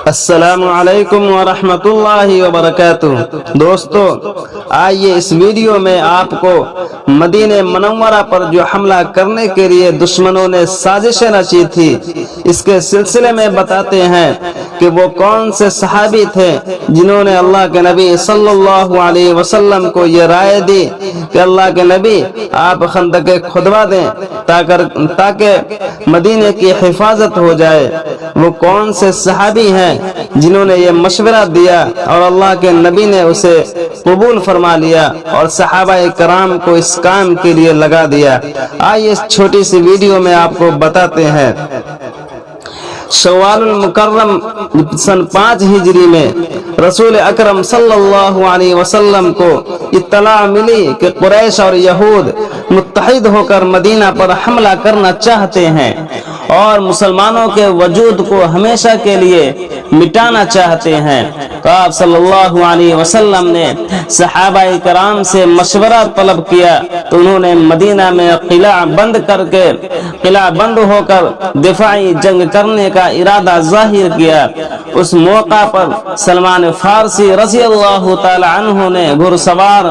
السلام علیکم ورحمۃ اللہ وبرکاتہ۔ دوستو، آئیے اس ویڈیو میں آپ کو مدینہ منورہ پر جو حملہ کرنے کے لیے دشمنوں نے سازشیں رچی تھی اس کے سلسلے میں بتاتے ہیں کہ وہ کون سے صحابی تھے جنہوں نے اللہ کے نبی صلی اللہ علیہ وسلم کو یہ رائے دی کہ اللہ کے نبی آپ خندق کھدوا دیں تاکہ مدینہ کی حفاظت ہو جائے۔ وہ کون سے صحابی ہیں جنہوں نے یہ مشورہ دیا اور اللہ کے نبی نے اسے قبول فرما لیا اور صحابہ کرام کو اس کام کے لیے لگا دیا؟ آئیے اس چھوٹی سی ویڈیو میں آپ کو بتاتے ہیں۔ شوال المکرم سن 5 ہجری میں رسول اکرم صلی اللہ علیہ وسلم کو اطلاع ملی کہ قریش اور یہود متحد ہو کر مدینہ پر حملہ کرنا چاہتے ہیں اور مسلمانوں کے وجود کو ہمیشہ کے لیے مٹانا چاہتے ہیں۔ تو آپ صلی اللہ علیہ وسلم نے صحابہ کرام سے مشورہ طلب کیا تو انہوں نے مدینہ میں قلعہ بند ہو کر دفاعی جنگ کرنے کا ارادہ ظاہر کیا۔ اس موقع پر سلمان فارسی رضی اللہ تعالی عنہ نے گھڑ سوار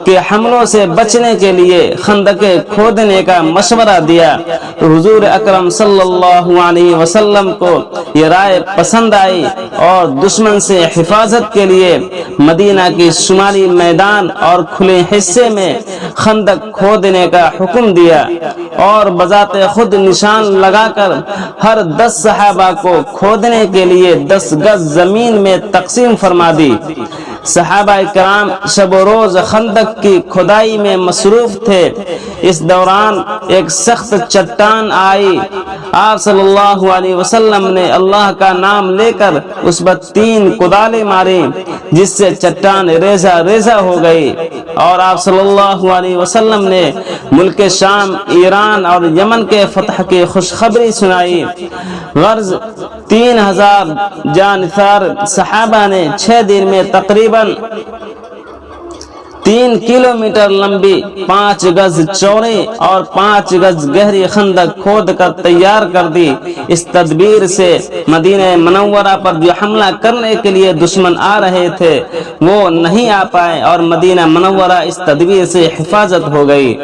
کے حملوں سے بچنے کے لیے خندقیں کھودنے کا مشورہ دیا۔ حضور اکرم صلی اللہ علیہ وسلم کو یہ رائے پسند آئی اور دشمن سے حفاظت کے لیے مدینہ کی شمالی میدان اور کھلے حصے میں خندق کھودنے کا حکم دیا اور بذات خود نشان لگا کر ہر 10 صحابہ کو کھودنے کے لیے 10 گز زمین میں تقسیم فرما دی۔ صحابہ کرام شب و روز خندق کی کھدائی میں مصروف تھے۔ اس دوران ایک سخت چٹان آئی۔ آپ صلی اللہ علیہ وسلم نے اللہ کا نام لے کر اس پر 3 کدالیں ماری جس سے چٹان ریزہ ریزہ ہو گئی، اور آپ صلی اللہ علیہ وسلم نے ملک شام، ایران اور یمن کے فتح کی خوشخبری سنائی۔ غرض 3000 جانثار صحابہ نے 6 دن میں تقریباً 3 کلومیٹر لمبی، 5 گز چوڑی اور 5 گز گہری خندق کھود کر تیار کر دی۔ اس تدبیر سے مدینہ منورہ پر جو حملہ کرنے کے لیے دشمن آ رہے تھے وہ نہیں آ پائے اور مدینہ منورہ اس تدبیر سے حفاظت ہو گئی۔